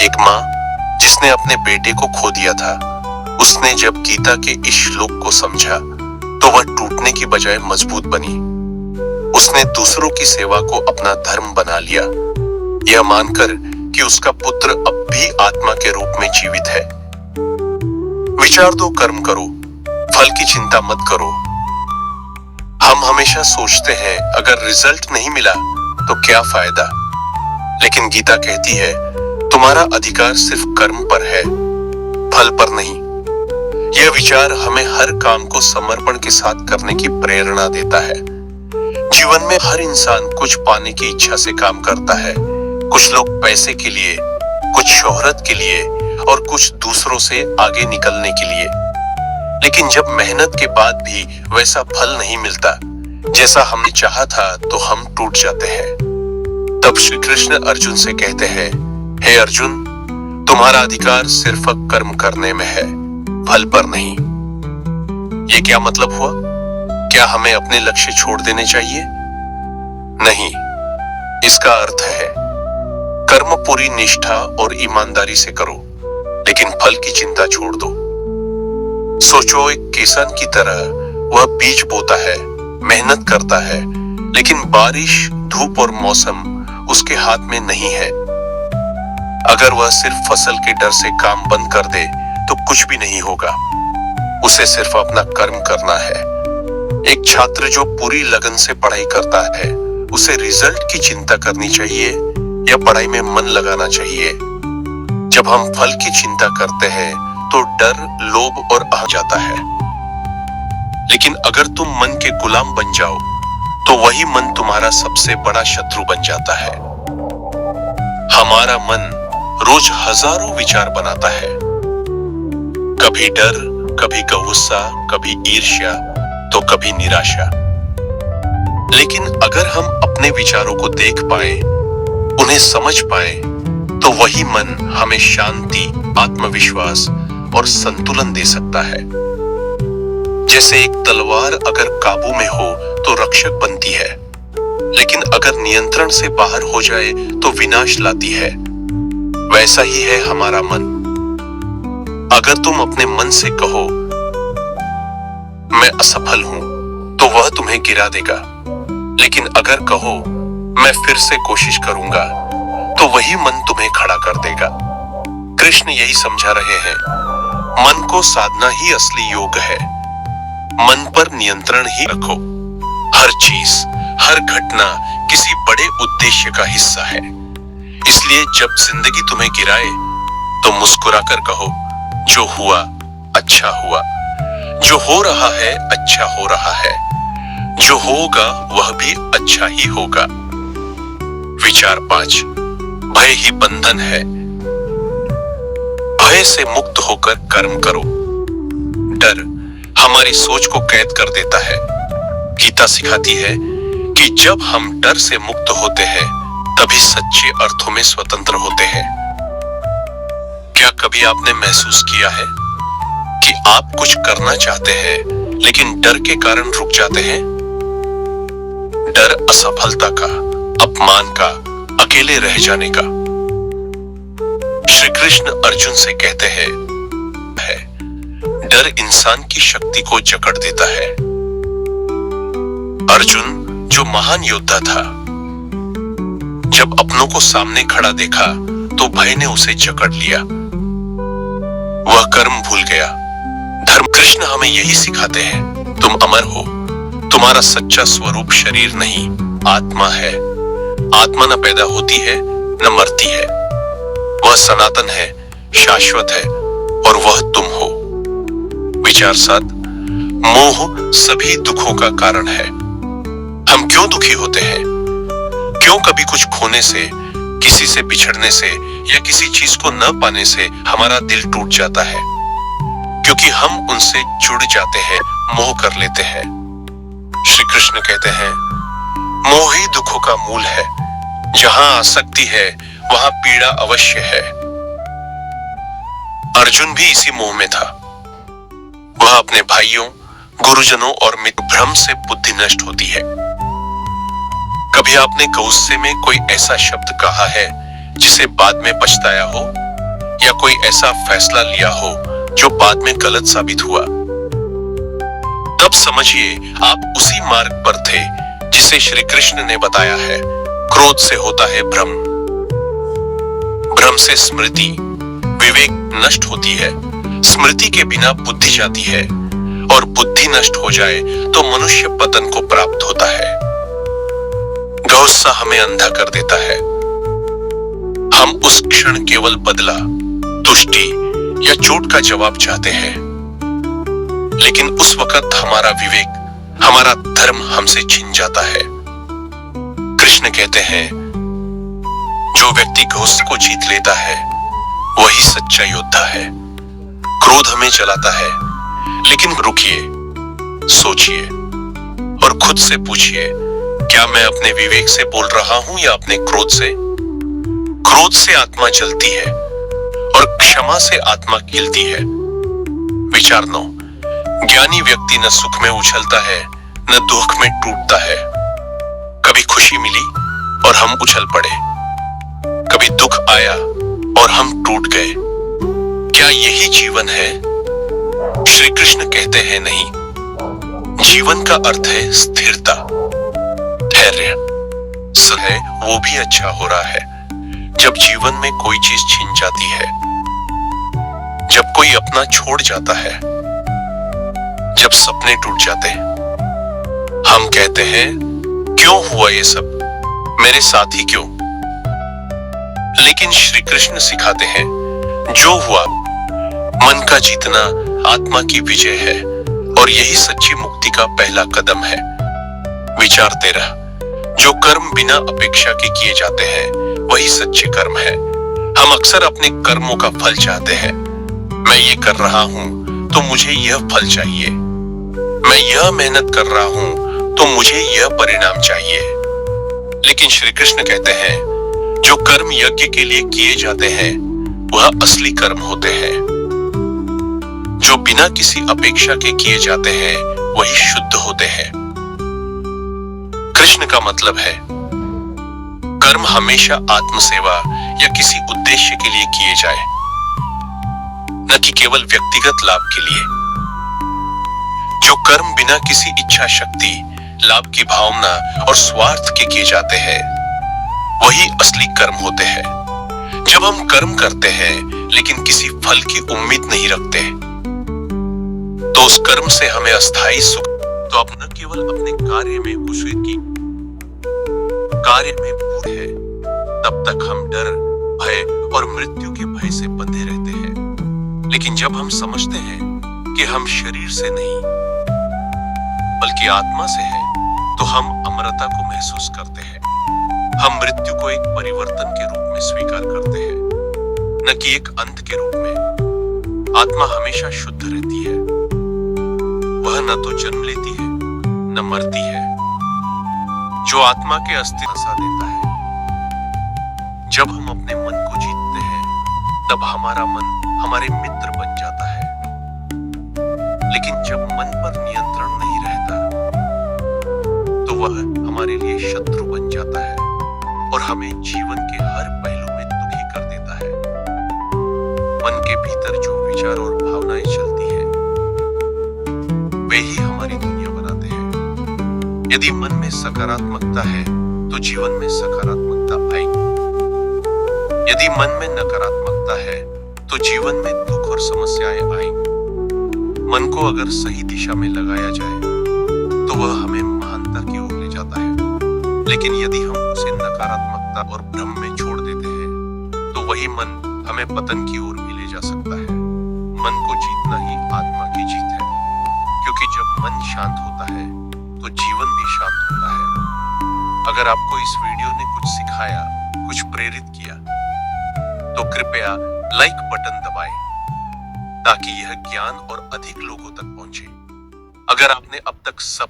एक माँ जिसने अपने बेटे को खो दिया था, उसने जब गीता के इस श्लोक को समझा तो वह टूटने की बजाय मजबूत बनी। उसने दूसरों की सेवा को अपना धर्म बना लिया, यह मानकर कि उसका पुत्र अब भी आत्मा के रूप में जीवित है। विचार दो, कर्म करो, फल की चिंता मत करो। हम हमेशा सोचते हैं अगर रिजल्ट नहीं मिला तो क्या फायदा, लेकिन गीता कहती है तुम्हारा अधिकार सिर्फ कर्म पर है, फल पर नहीं। यह विचार हमें हर काम को समर्पण के साथ करने की प्रेरणा देता है। जीवन में हर इंसान कुछ पाने की इच्छा से काम करता है, कुछ लोग पैसे के लिए, कुछ शोहरत के लिए और कुछ दूसरों से आगे निकलने के लिए। लेकिन जब मेहनत के बाद भी वैसा फल नहीं मिलता जैसा हमने चाहा था तो हम टूट जाते हैं। तब श्री कृष्ण अर्जुन से कहते हैं, हे अर्जुन, तुम्हारा अधिकार सिर्फ कर्म करने में है, फल पर नहीं। ये क्या मतलब हुआ? क्या हमें अपने लक्ष्य छोड़ देने चाहिए? नहीं, इसका अर्थ है कर्म पूरी निष्ठा और ईमानदारी से करो, लेकिन फल की चिंता छोड़ दो। सोचो, एक किसान की तरह वह बीज बोता है, मेहनत करता है, लेकिन बारिश, धूप और मौसम उसके हाथ में नहीं है। अगर वह सिर्फ फसल के डर से काम बंद कर दे तो कुछ भी नहीं होगा। उसे सिर्फ अपना कर्म करना है। एक छात्र जो पूरी लगन से पढ़ाई करता है, उसे रिजल्ट की चिंता करनी चाहिए या पढ़ाई में मन लगाना चाहिए? जब हम फल की चिंता करते हैं तो डर, लोभ और आ जाता है। लेकिन अगर तुम मन के गुलाम बन जाओ तो वही मन तुम्हारा सबसे बड़ा शत्रु बन जाता है। हमारा मन रोज हजारों विचार बनाता है, कभी डर, कभी गुस्सा, कभी ईर्ष्या तो कभी निराशा। लेकिन अगर हम अपने विचारों को देख पाए, उन्हें समझ पाए, तो वही मन हमें शांति, आत्मविश्वास और संतुलन दे सकता है। जैसे एक तलवार अगर काबू में हो तो रक्षक बनती है, लेकिन अगर नियंत्रण से बाहर हो जाए तो विनाश लाती है। वैसा ही है हमारा मन। अगर तुम अपने मन से कहो मैं असफल हूं तो वह तुम्हें गिरा देगा, लेकिन अगर कहो मैं फिर से कोशिश करूंगा तो वही मन तुम्हें खड़ा कर देगा। कृष्ण यही समझा रहे हैं, मन को साधना ही असली योग है। मन पर नियंत्रण ही रखो। हर चीज, हर घटना किसी बड़े उद्देश्य का हिस्सा है। इसलिए जब जिंदगी तुम्हें गिराए तो मुस्कुराकर कहो, जो हुआ अच्छा हुआ, जो हो रहा है अच्छा हो रहा है, जो होगा वह भी अच्छा ही होगा। विचार 5, भय ही बंधन है। भय से मुक्त होकर कर्म करो। डर हमारी सोच को कैद कर देता है। गीता सिखाती है कि जब हम डर से मुक्त होते हैं तभी सच्चे अर्थों में स्वतंत्र होते हैं। क्या कभी आपने महसूस किया है कि आप कुछ करना चाहते हैं लेकिन डर के कारण रुक जाते हैं? डर असफलता का, अपमान का, अकेले रह जाने का। श्री कृष्ण अर्जुन से कहते हैं, डर इंसान की शक्ति को जकड़ देता है। अर्जुन जो महान योद्धा था, जब अपनों को सामने खड़ा देखा तो भय ने उसे जकड़ लिया। वह कर्म भूल गया। धर्म कृष्ण हमें यही सिखाते हैं, तुम अमर हो। तुम्हारा सच्चा स्वरूप शरीर नहीं, आत्मा है। आत्मा न पैदा होती है न मरती है। वह सनातन है, शाश्वत है और वह तुम हो। विचार 7, मोह सभी दुखों का कारण है। हम क्यों दुखी होते हैं? क्यों कभी कुछ खोने से, किसी से बिछड़ने से या किसी चीज को न पाने से हमारा दिल टूट जाता है? क्योंकि हम उनसे जुड़ जाते हैं, मोह कर लेते हैं। श्री कृष्ण कहते हैं, मोह ही दुखों का मूल है। जहां आसक्ति है वहां पीड़ा अवश्य है। अर्जुन भी इसी मोह में था। वह अपने भाइयों, गुरुजनों और मित्र भ्रम से बुद्धि नष्ट होती है। कभी आपने गुस्से में कोई ऐसा शब्द कहा है जिसे बाद में पछताया हो? या कोई ऐसा फैसला लिया हो जो बाद में गलत साबित हुआ, तब समझिए आप उसी मार्ग पर थे जिसे श्री कृष्ण ने बताया है। क्रोध से होता है भ्रम, भ्रम से स्मृति विवेक नष्ट होती है, स्मृति के बिना बुद्धि जाती है, और बुद्धि नष्ट हो जाए तो मनुष्य पतन को प्राप्त होता है। गुस्सा हमें अंधा कर देता है। हम उस क्षण केवल बदला, तुष्टि या चोट का जवाब चाहते हैं, लेकिन उस वक्त हमारा विवेक, हमारा धर्म हमसे छिन जाता है। कृष्ण कहते हैं, जो व्यक्ति गुस्से को जीत लेता है वही सच्चा योद्धा है। क्रोध हमें जलाता है, लेकिन रुकिए, सोचिए और खुद से पूछिए, क्या मैं अपने विवेक से बोल रहा हूं या अपने क्रोध से? क्रोध से आत्मा जलती है और क्षमा से आत्मा खिलती है। विचार 9, ज्ञानी व्यक्ति न सुख में उछलता है न दुख में टूटता है। कभी खुशी मिली और हम उछल पड़े, कभी दुख आया और हम टूट गए। क्या यही जीवन है? श्री कृष्ण कहते हैं, नहीं। जीवन का अर्थ है स्थिरता, धैर्य। सच है, वो भी अच्छा हो रहा है जब जीवन में कोई चीज छिन जाती है, जब कोई अपना छोड़ जाता है, जब सपने टूट जाते हैं। हम कहते हैं, क्यों हुआ ये सब, मेरे साथ ही क्यों? लेकिन श्री कृष्ण सिखाते हैं, जो हुआ मन का जीतना आत्मा की विजय है, और यही सच्ची मुक्ति का पहला कदम है। विचार 13, जो कर्म बिना अपेक्षा के किए जाते हैं वही सच्चे कर्म है। हम अक्सर अपने कर्मों का फल चाहते हैं। मैं ये कर रहा हूं तो मुझे यह फल चाहिए, मैं यह मेहनत कर रहा हूं तो मुझे यह परिणाम चाहिए। लेकिन श्री कृष्ण कहते हैं, जो कर्म यज्ञ के लिए किए जाते हैं वह असली कर्म होते हैं। जो बिना किसी अपेक्षा के किए जाते हैं वही शुद्ध होते हैं। कृष्ण का मतलब है, कर्म हमेशा आत्मसेवा या किसी उद्देश्य के लिए किए जाए, न कि केवल व्यक्तिगत लाभ के लिए। जो कर्म बिना किसी इच्छा शक्ति, लाभ की भावना और स्वार्थ के किए जाते हैं वही असली कर्म होते हैं। जब हम कर्म करते हैं लेकिन किसी फल की उम्मीद नहीं रखते, तो उस कर्म से हमें अस्थायी सुख तो अब न केवल अपने कार्य में खुशी की कार्य में पूर्ण है, तब तक हम डर, भय और मृत्यु के भय से बंधे रहते हैं। लेकिन जब हम समझते हैं कि हम शरीर से नहीं बल्कि आत्मा से हैं, तो हम अमरता को महसूस करते हैं। हम मृत्यु को एक परिवर्तन के रूप में स्वीकार करते हैं, न कि एक अंत के रूप में। आत्मा हमेशा शुद्ध रहती है, वह न तो जन्म लेती है न मरती है। जो आत्मा के अस्तित्व सा देता है। जब हम अपने मन को जीतते हैं, तब हमारा मन हमारे मित्र बन जाता है। लेकिन जब मन पर नियंत्रण नहीं रहता, तो वह हमारे लिए शत्रु बन जाता है और हमें जीवन के हर पहलू में दुखी कर देता है। मन के भीतर जो विचार और भावनाएं चलती है, वे ही हमारी दुनिया बनाते हैं। यदि मन में सकारात्मकता है तो जीवन में सकारात्मकता आएगी। यदि मन में नकारात्मकता है तो जीवन में दुख और समस्याएं आएंगी। मन को अगर सही दिशा में लगाया जाए तो वह हमें महानता की ओर ले जाता है। लेकिन यदि हम उसे नकारात्मकता और भ्रम में छोड़ देते हैं, तो वही मन हमें पतन की ओर भी ले जा सकता है। मन को जीतना ही आत्मा की जीत है, क्योंकि जब मन शांत होता है तो जीवन भी शांत होता है। अगर आपको इस वीडियो ने कुछ सिखाया, कुछ प्रेरित किया, तो कृपया लाइक बटन दबाएं ताकि यह ज्ञान और अधिक लोगों तक पहुंचे। अगर आपने अब तक सब